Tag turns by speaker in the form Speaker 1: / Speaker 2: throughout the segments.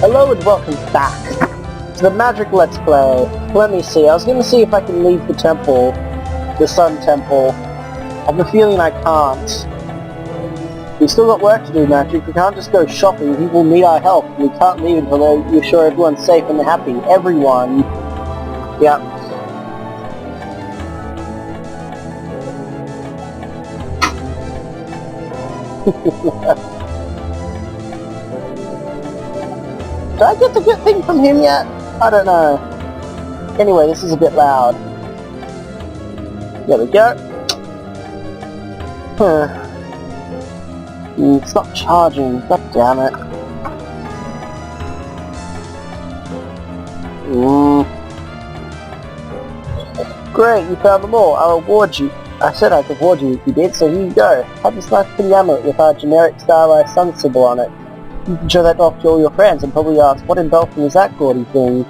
Speaker 1: Hello and welcome back to the Magic Let's Play. Let me see, I was going to see if I can leave the temple, the Sun Temple. I have a feeling I can't. We've still got work to do, Magic. We can't just go shopping, people need our help. We can't leave until we're sure everyone's safe and happy. Everyone. Yep. Did I get the good thing from him yet? I don't know. Anyway, this is a bit loud. There we go. It's not charging. God damn it. Great, you found them all. I'll reward you. I said I'd reward you if you did, so here you go. Have this nice pretty amulet with our generic stylized sun symbol on it. You can show that off to all your friends and probably ask, what in Belgium is that gaudy thing?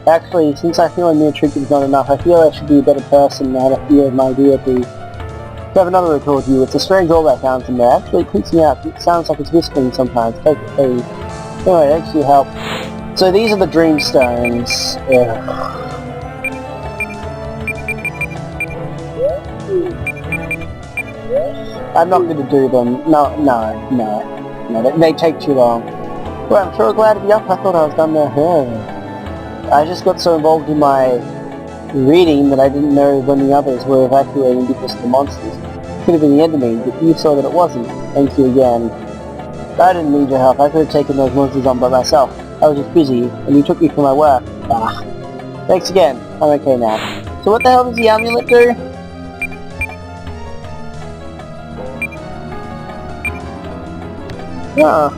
Speaker 1: Actually, since I feel a mere trick is not enough, I feel I should be a better person and have a fear of my deity. I have another report to you. It's a strange all-that sounds in there. Actually, it creeps me out. It sounds like it's whispering sometimes. Take it, please. Anyway, thanks for your help. So these are the dream stones. I'm not going to do them. No, they take too long. Well, I'm sure glad to be up. I thought I was done there. I just got so involved in my reading that I didn't know when the others were evacuating because of the monsters. Could have been the enemy, but you saw that it wasn't. Thank you again. I didn't need your help. I could have taken those monsters on by myself. I was just busy, and you took me for my work. Thanks again. I'm okay now. So what the hell does the amulet do? Yeah.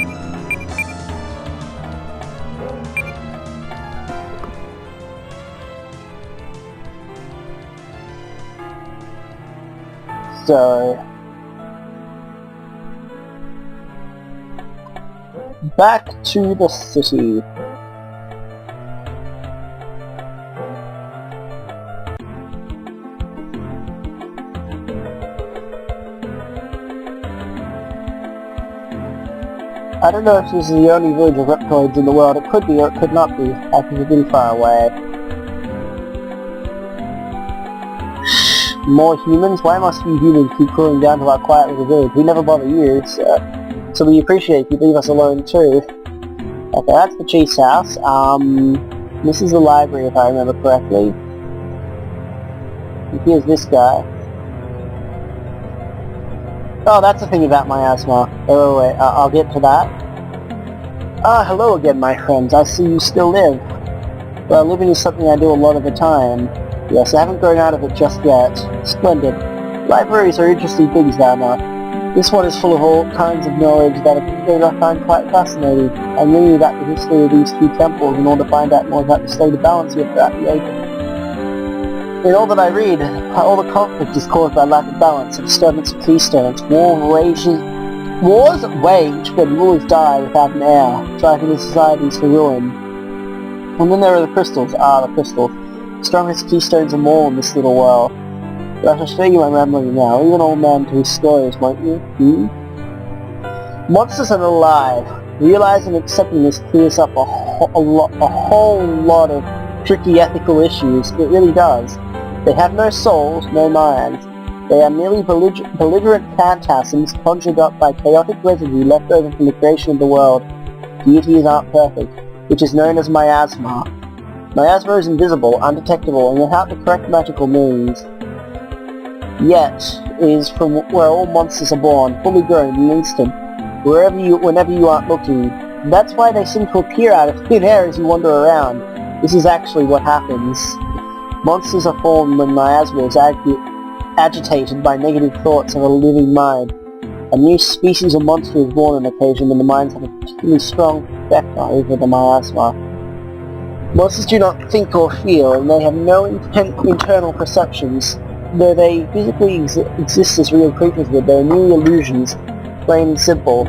Speaker 1: So back to the city. I don't know if this is the only village of reptoids in the world. It could be or it could not be. I think it's really far away. More humans? Why must you humans keep cooling down to our quiet little village? We never bother you, so we appreciate if you leave us alone too. Okay, that's the chief's house. This is the library if I remember correctly. And here's this guy. Oh, that's the thing about my asthma. Wait, I'll get to that. Hello again, my friends. I see you still live. Well, living is something I do a lot of the time. Yes, I haven't grown out of it just yet. Splendid. Libraries are interesting things now. This one is full of all kinds of knowledge that I find quite fascinating. I'm reading about the history of these two temples in order to find out more about the state of balance here throughout the ages. In all that I read, all the conflict is caused by lack of balance, a disturbance of keystones, wars wage when rulers die without an heir, driving the societies to ruin. And then there are the crystals. The crystals. Strongest keystones of all in this little world. But I shall show you my memory now, even old man to his stories, won't you? Monsters are alive. Realizing and accepting this clears up a whole lot of tricky ethical issues. It really does. They have no souls, no minds. They are merely belligerent phantasms conjured up by chaotic residue left over from the creation of the world. Deities aren't perfect, which is known as miasma. Miasma is invisible, undetectable, and without the correct magical means. Yet, it is from where all monsters are born, fully grown in an instant, whenever you aren't looking. That's why they seem to appear out of thin air as you wander around. This is actually what happens. Monsters are formed when miasma is agitated by negative thoughts of a living mind. A new species of monster is born on occasion when the minds have a particularly strong effect over the miasma. Monsters do not think or feel, and they have no internal perceptions. Though they physically exist as real creatures would, they are merely illusions, plain and simple.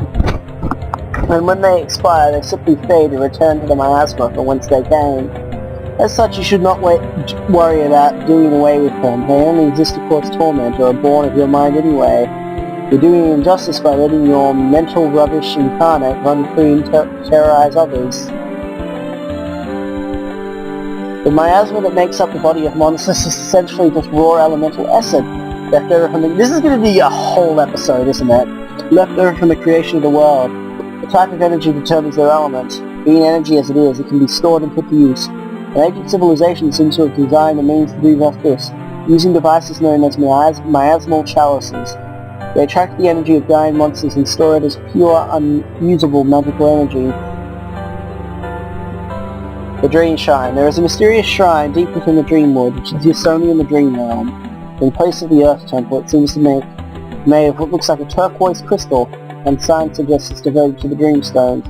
Speaker 1: And when they expire, they simply fade and return to the miasma from whence they came. As such, you should not worry about doing away with them. They only exist to cause torment, or are born of your mind anyway. You're doing injustice by letting your mental rubbish incarnate run free and terrorize others. The miasma that makes up the body of monsters is essentially just raw elemental acid, left over from the... This is going to be a whole episode, isn't it? Left over from the creation of the world. The type of energy determines their element. Being energy as it is, it can be stored and put to use. An ancient civilization seems to have designed the means to do just this, using devices known as miasmal chalices. They attract the energy of dying monsters and store it as pure, unusable magical energy. The Dream Shrine. There is a mysterious shrine deep within the Dreamwood, which exists only in the Dream Realm. In place of the Earth Temple, it seems to made of what looks like a turquoise crystal, and signs suggest it's devoted to the Dreamstones.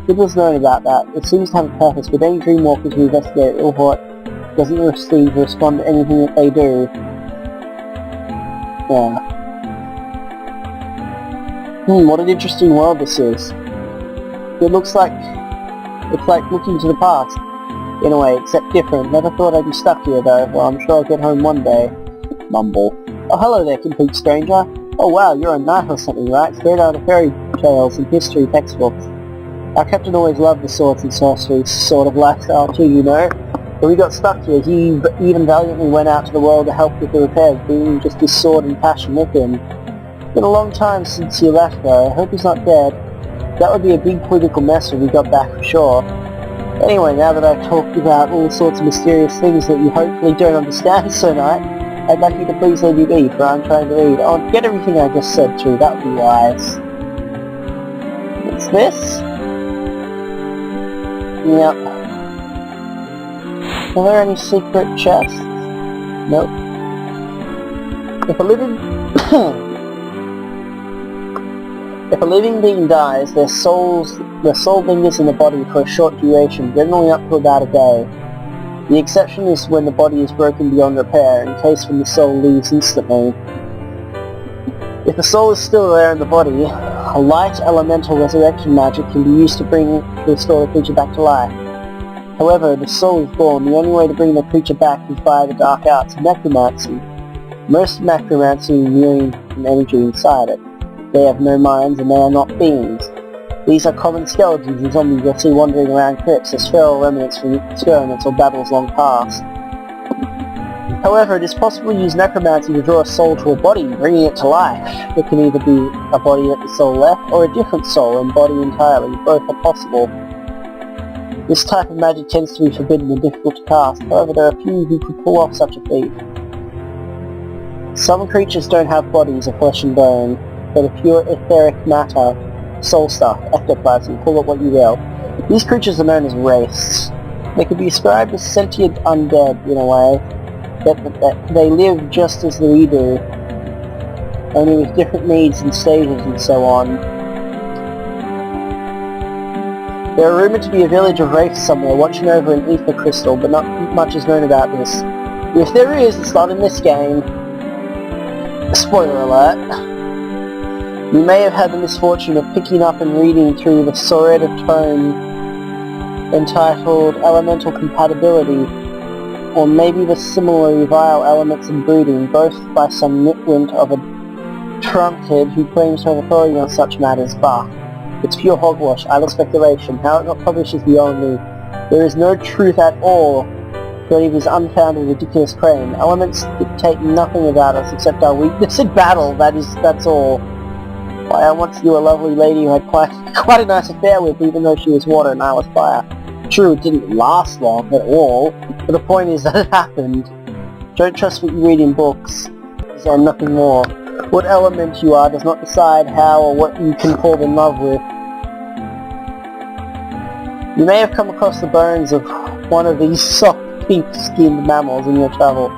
Speaker 1: Little is known about that. It seems to have a purpose, but any Dreamwalkers who investigate it doesn't receive or respond to anything that they do. Yeah. What an interesting world this is. It looks like... It's like looking to the past, in a way, except different. Never thought I'd be stuck here though. Well, I'm sure I'll get home one day. Mumble. Oh, hello there, complete stranger. Oh wow, you're a knight or something, right? Straight out of fairy tales and history textbooks. Our captain always loved the swords and sorcery sort of lifestyle too, you know. When we got stuck here, he even valiantly went out to the world to help with the repairs, bringing just his sword and passion with him. It's been a long time since he left though. I hope he's not dead. That would be a big political mess when we got back for sure. Anyway, now that I've talked about all sorts of mysterious things that you hopefully don't understand tonight, I'd like you to please leave me be, for I'm trying to read. Oh, get everything I just said through, that would be wise. What's this? Yep. Are there any secret chests? Nope. If a living being dies, their soul lingers in the body for a short duration, generally up to about a day. The exception is when the body is broken beyond repair, in case when the soul leaves instantly. If the soul is still there in the body, a light elemental resurrection magic can be used to restore the creature back to life. However, if the soul is gone, the only way to bring the creature back is via the dark arts of necromancy. Most necromancy revealing an energy inside it. They have no minds and they are not beings. These are common skeletons and zombies you'll see wandering around crypts as feral remnants from experiments or battles long past. However, it is possible to use necromancy to draw a soul to a body, bringing it to life. It can either be a body that the soul left, or a different soul and body entirely. Both are possible. This type of magic tends to be forbidden and difficult to cast, however there are few who could pull off such a feat. Some creatures don't have bodies of flesh and bone, but a pure etheric matter, soul stuff, ectoplasm, call it what you will. These creatures are known as wraiths. They could be described as sentient undead in a way, but they live just as we do, only with different needs and stages and so on. There are rumoured to be a village of wraiths somewhere watching over an ether crystal, but not much is known about this. If there is, it's not in this game. Spoiler alert. You may have had the misfortune of picking up and reading through the Soretta tome entitled Elemental Compatibility, or maybe the similarly vile Elements and Brooding, both by some nitwit of a trunkhead who claims to have authority on such matters. Bah. It's pure hogwash, idle speculation. How it got published is beyond me. There is no truth at all to any of his unfounded, ridiculous claim. Elements dictate nothing about us except our weakness in battle. That's all. Why, I once knew a lovely lady who had quite a nice affair with, even though she was water and I was fire. True, it didn't last long at all, but the point is that it happened. Don't trust what you read in books, and nothing more. What element you are does not decide how or what you can fall in love with. You may have come across the bones of one of these soft pink-skinned mammals in your travel,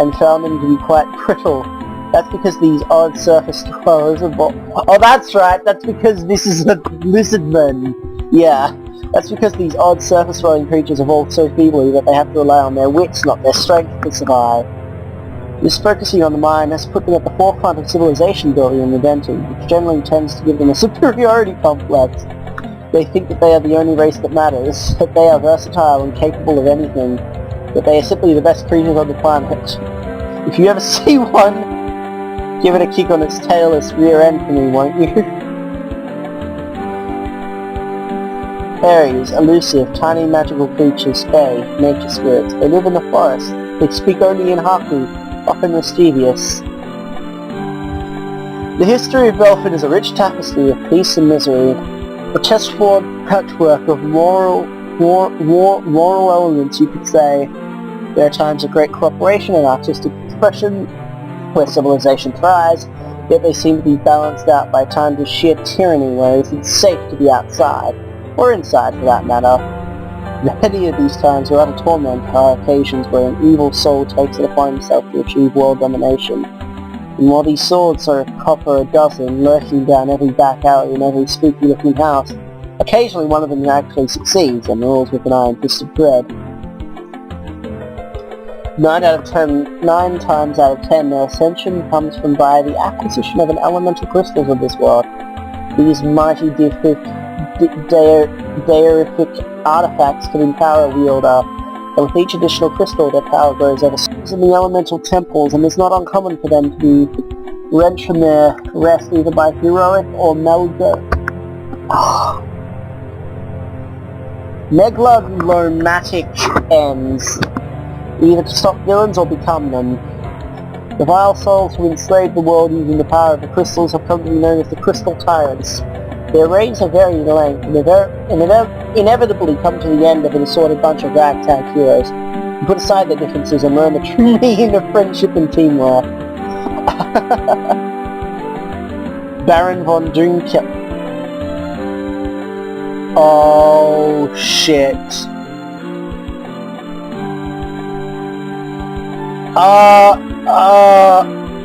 Speaker 1: and found them to be quite brittle. That's because these odd surface dwellers of... Oh, that's right, that's because this is a lizardman. Yeah, that's because these odd surface-dwelling creatures evolved so feebly that they have to rely on their wits, not their strength, to survive. This focusing on the mind has put them at the forefront of civilization building and inventing, which generally tends to give them a superiority complex. They think that they are the only race that matters, that they are versatile and capable of anything, that they are simply the best creatures on the planet. If you ever see one, Give it a kick on its tailless rear end for me, won't you? Fairies, elusive, tiny magical creatures, fae, nature spirits. They live in the forest. They speak only in Haku, often mischievous. The history of Belford is a rich tapestry of peace and misery, a chessboard patchwork of moral elements, you could say. There are times of great cooperation and artistic expression, where civilization thrives, yet they seem to be balanced out by times of sheer tyranny where it isn't safe to be outside, or inside for that matter. Many of these times are utter torment are occasions where an evil soul takes it upon himself to achieve world domination. And while these swords are a copper a dozen, lurking down every back alley and every spooky-looking house, occasionally one of them actually succeeds and rules with an iron fist of dread. 9 times out of 10, their ascension comes from by the acquisition of an elemental crystals of this world. These mighty deific artifacts can empower a wielder, and with each additional crystal their power grows ever so. In the elemental temples, and it's not uncommon for them to be wrenched from their rest either by heroic or megalomatic ends, either to stop villains or become them. The vile souls who enslaved the world using the power of the crystals have come to be known as the Crystal Tyrants. Their reigns are varied in length, and inevitably come to the end of an assorted bunch of ragtag heroes who put aside their differences and learn the true meaning of friendship and teamwork. Baron von Doomkill. Oh shit.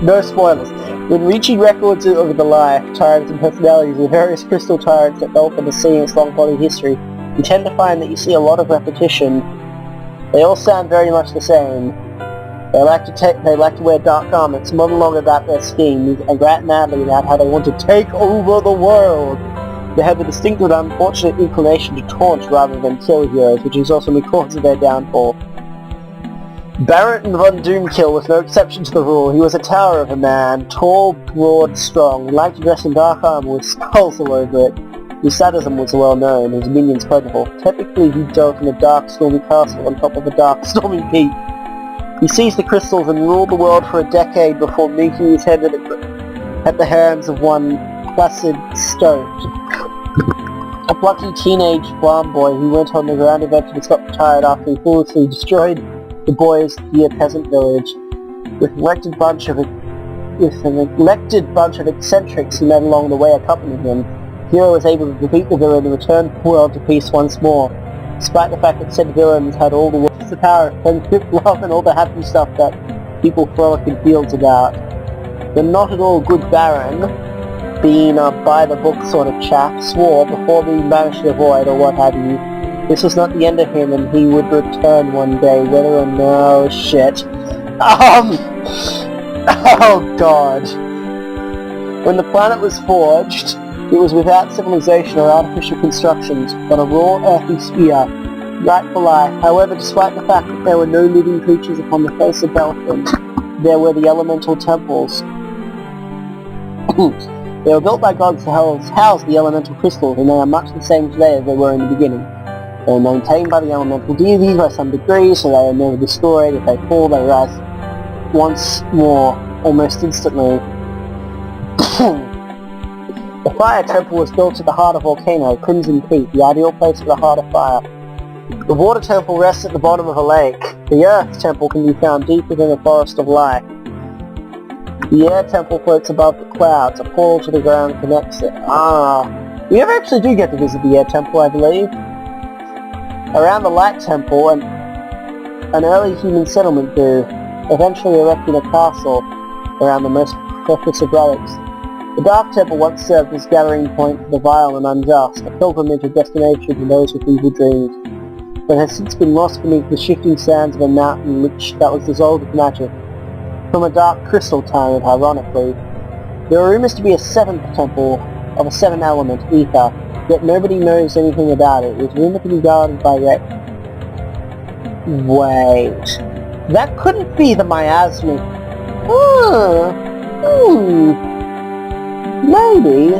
Speaker 1: No spoilers. When reaching records over the life, tyrants and personalities of the various crystal tyrants that Belford has seen in its long body history, you tend to find that you see a lot of repetition. They all sound very much the same. They like to wear dark garments, monologue about their schemes, and rant madly about how they want to take over the world. They have a distinct and unfortunate inclination to taunt rather than kill heroes, which is often the cause of their downfall. Baron von Doomkill was no exception to the rule. He was a tower of a man, tall, broad, strong, and liked to dress in dark armor with skulls all over it. His sadism was well known, his minions plentiful. Typically he dwelt in a dark, stormy castle on top of a dark, stormy peak. He seized the crystals and ruled the world for a decade before meeting his head at the hands of one Placid Stoat, a plucky teenage farm boy who went on the ground eventually got tired after he foolishly destroyed the boy's dear peasant village. With an elected bunch of eccentrics he met along the way accompanying him, Hero was able to defeat the villain and return the world to peace once more, despite the fact that said villains had all the world's power, friendship, love, and all the happy stuff that people frolic in fields about. The not at all good Baron, being a by-the-book sort of chap, swore before being banished to the void or what have you, this was not the end of him and he would return one day, whether or no shit. Oh god. When the planet was forged, it was without civilization or artificial constructions, but a raw earthy sphere, ripe for life. However, despite the fact that there were no living creatures upon the face of Belford, there were the elemental temples. They were built by gods to house the elemental crystals, and they are much the same today as they were in the beginning. They are maintained by the elemental deities by some degree, so they are never destroyed. If they fall, they rise once more, almost instantly. The Fire Temple was built at the heart of Volcano, Crimson Peak, the ideal place for the Heart of Fire. The Water Temple rests at the bottom of a lake. The Earth Temple can be found deep within the Forest of Life. The Air Temple floats above the clouds. A portal to the ground connects it. We ever actually do get to visit the Air Temple, I believe. Around the Light Temple, an early human settlement grew, eventually erecting a castle around the most precious of relics. The Dark Temple once served as gathering point for the vile and unjust, a pilgrimage of destination to those with evil dreams, but has since been lost beneath the shifting sands of a mountain that was dissolved with magic. From a dark crystal tyrant, ironically. There are rumors to be a 7th temple of a 7th element, ether, yet nobody knows anything about it. It is rumored to be guarded by Wait. That couldn't be the miasmic... Maybe.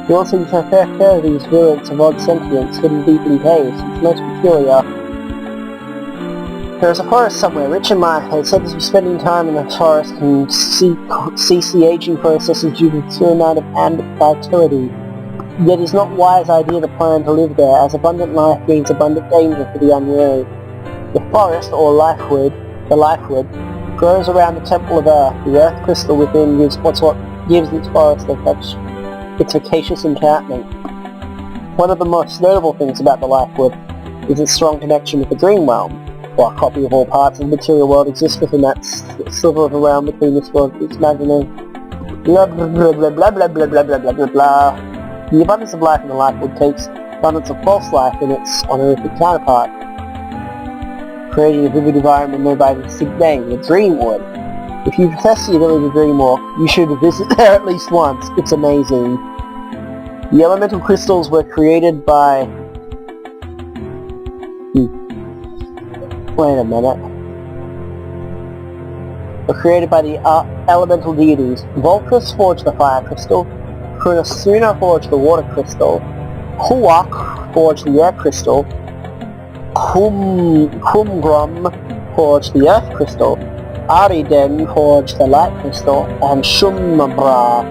Speaker 1: You also use a fair share of these relics of odd sentience hidden deep in caves. It's most peculiar. There is a forest somewhere, rich in life. They said that spending time in the forest can cease the aging processes due to the sheer amount of fertility. Yet it is not a wise idea to plan to live there, as abundant life means abundant danger for the unwary. The forest, or the lifewood, grows around the temple of Earth. The earth crystal within gives what gives its forest its vacacious enchantment. One of the most notable things about the lifewood is its strong connection with the dream realm. While a copy of all parts of the material world exists within that sliver of a realm between this world and its imaginary. Blah blah blah blah blah blah blah blah blah blah blah blah. The abundance of life in the lifewood takes abundance of false life in its honorific counterpart, creating a vivid environment known by the distinct name, the Dreamwood. If you possess the ability to dreamwalk, you should visit there at least once. It's amazing. The elemental crystals were created by... Wait a minute. Were created by the elemental deities. Volcus forged the fire crystal, Krunasuna forged the water crystal, Huak forged the air crystal, Kumgrum forged the earth crystal, Ariden forged the light crystal, and Shumabra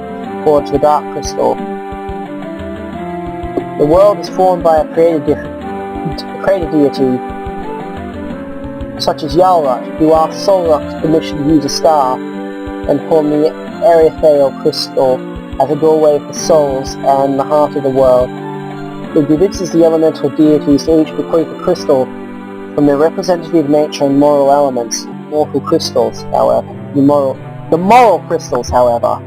Speaker 1: forged the dark crystal. The world is formed by a created deity, such as Yalrut, who asked Solruk's permission to use a star and form the Erythale crystal as a doorway for souls and the heart of the world. It convinces the elemental deities to each bequeath a crystal from their representative nature and moral elements. The moral crystals, however.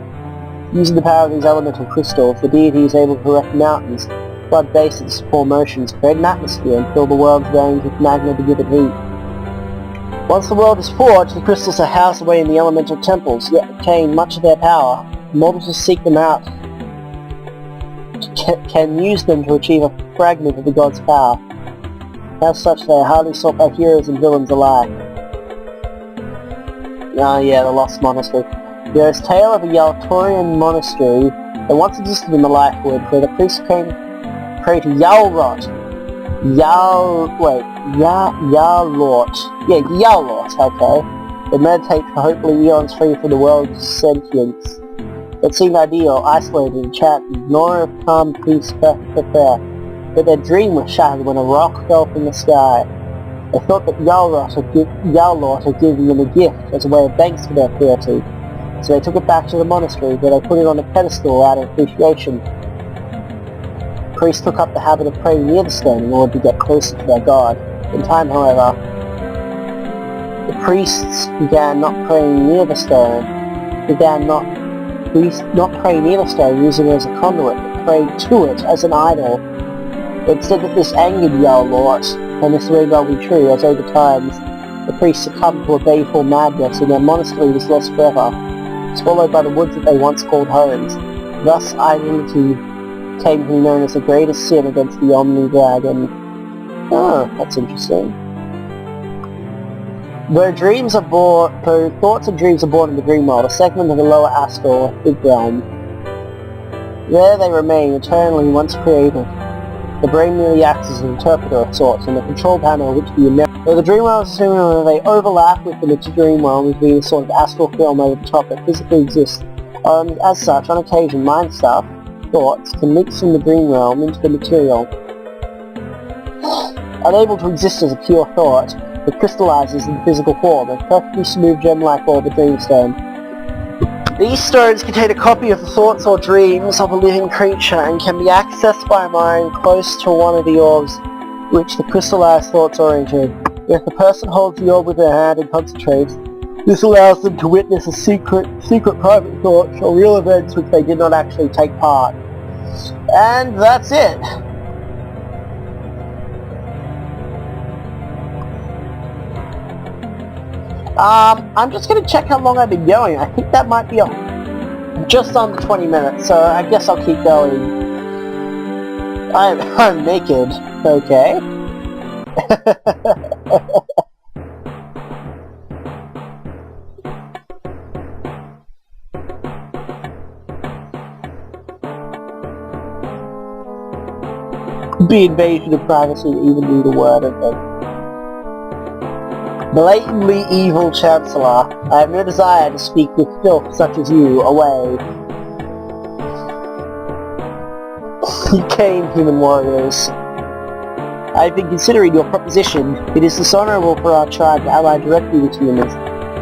Speaker 1: Using the power of these elemental crystals, the deity is able to erect mountains, flood basins, form oceans, create an atmosphere, and fill the world's veins with magma to give it heat. Once the world is forged, the crystals are housed away in the elemental temples, yet retain much of their power. Mortals who seek them out can use them to achieve a fragment of the god's power. As such, they are hardly sought by heroes and villains alike. Ah, yeah, the Lost Monastery. There is a tale of a Yaltorian monastery that once existed in the Lifewood, where the priests pray to Yalrot. Yalort. Yeah, Yalort, okay. They meditate for hopefully eons free from the world's sentience. It seemed ideal, isolated and chatting, nor of calm peace perfect for prayer. But their dream was shattered when a rock fell from the sky. They thought that Yalort had given them a gift as a way of thanks for their purity. So they took it back to the monastery, where they put it on a pedestal out of appreciation. The priests took up the habit of praying near the stone in order to get closer to their god. In time, however, the priests began not praying near the stone, using it as a conduit, but prayed to it as an idol. It said that this angered Yalort, and this may well be true, as over time the priests succumbed to a baleful madness and their monastery was lost forever, swallowed by the woods that they once called homes. Thus idolatry came to be known as the greatest sin against the Omni-Dragon. Oh, that's interesting. Though thoughts and dreams are born in the dream world, a segment of the lower astral or big realm, there they remain eternally once created. The brain merely acts as an interpreter of sorts, and the control panel which though the dream world is similar, they overlap with the dream world as being a sort of astral film over the top that physically exists. As such, on occasion, mind stuff, thoughts, can mix from the dream realm into the material. Unable to exist as a pure thought, it crystallizes in physical form, a perfectly smooth gem-like ball of a dreamstone. These stones contain a copy of the thoughts or dreams of a living creature and can be accessed by a mind close to one of the orbs which the crystallized thoughts are entered. If the person holds the orb with their hand and concentrates, this allows them to witness a secret private thoughts or real events which they did not actually take part. And that's it. I'm just going to check how long I've been going. I think that might be just under 20 minutes, so I guess I'll keep going. I'm naked, okay? Be invasion of privacy to even need a word of them. Blatantly evil Chancellor, I have no desire to speak with filth such as you away. He came, human warriors. I have been considering your proposition. It is dishonorable for our tribe to ally directly with humans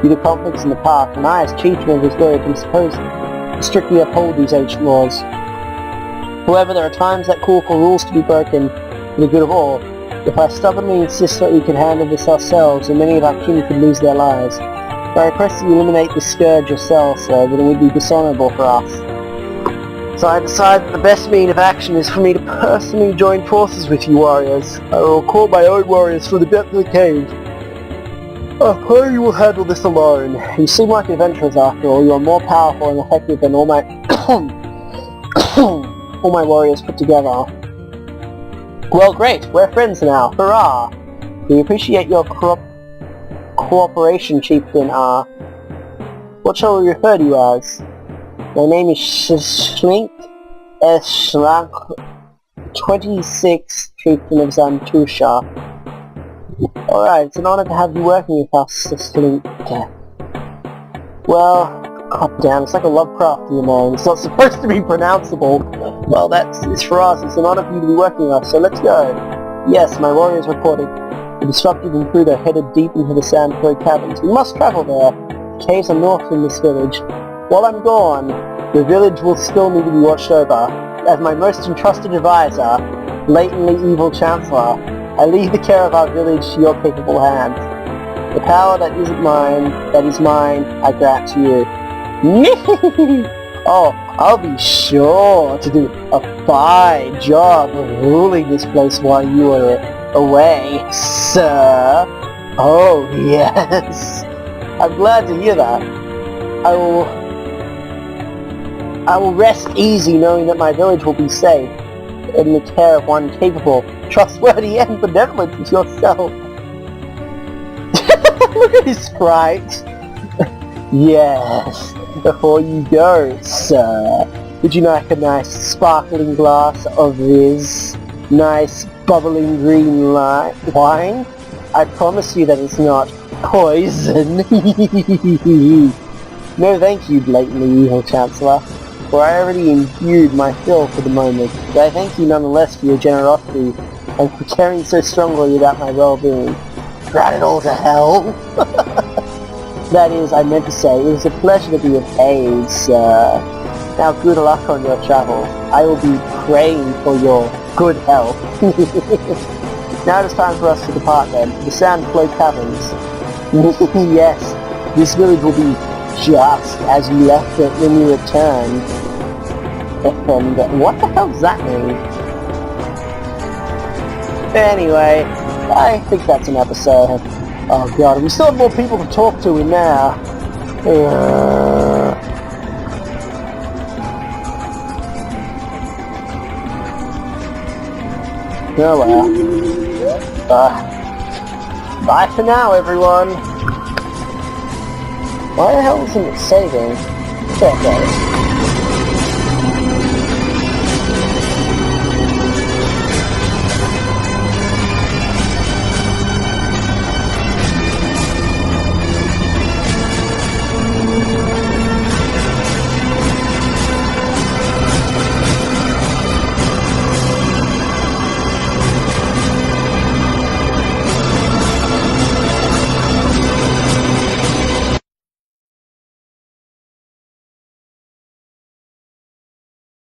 Speaker 1: due to conflicts in the past, and I, as chieftain of this village, am supposed to strictly uphold these ancient laws. However, there are times that call for rules to be broken for the good of all. If I stubbornly insist that we can handle this ourselves, then many of our kin could lose their lives. If I request that you eliminate the scourge yourself, sir, then it would be dishonorable for us. So I decide that the best means of action is for me to personally join forces with you warriors. I will call my own warriors from the depth of the cave. I pray you will handle this alone. You seem like adventurers after all. You are more powerful and effective than all my all my warriors put together. Well, great. We're friends now. Hurrah! We appreciate your cooperation, Chieftain. What shall we refer to you as? My name is Schlink S. Schlank, 26, Chieftain of Zantusha. Alright, it's an honor to have you working with us, Schlink. Well, god damn, it's like a Lovecraftian name. It's not supposed to be pronounceable. Well, it's for us. It's an honor for you to be working with us, so let's go. Yes, my warriors reported. The disruptive intruder headed deep into the sand-filled caverns. We must travel there. The caves are north from this village. While I'm gone, the village will still need to be watched over. As my most entrusted advisor, blatantly evil Chancellor, I leave the care of our village to your capable hands. The power that is mine, I grant to you. Oh, I'll be sure to do a fine job of ruling this place while you are away, sir. Oh, yes. I'm glad to hear that. I will rest easy knowing that my village will be safe in the care of one capable, trustworthy, and benevolent as yourself. Look at his sprite. Yes. Before you go, sir, would you like a nice sparkling glass of this nice bubbling green wine? I promise you that it's not poison. No thank you, blatantly evil Chancellor, for I already imbued my fill for the moment, but I thank you nonetheless for your generosity and for caring so strongly about my well-being. Rat it all to hell! That is, I meant to say, it was a pleasure to be of aid, sir. Now good luck on your travels. I will be praying for your good health. Now it is time for us to depart then, to the Sandflow Caverns. Yes, this village will be just as you left it when you returned. And what the hell does that mean? Anyway, I think that's an episode. Oh god, we still have more people to talk to in there. Oh well. Bye for now, everyone. Why the hell isn't it saving? There it goes.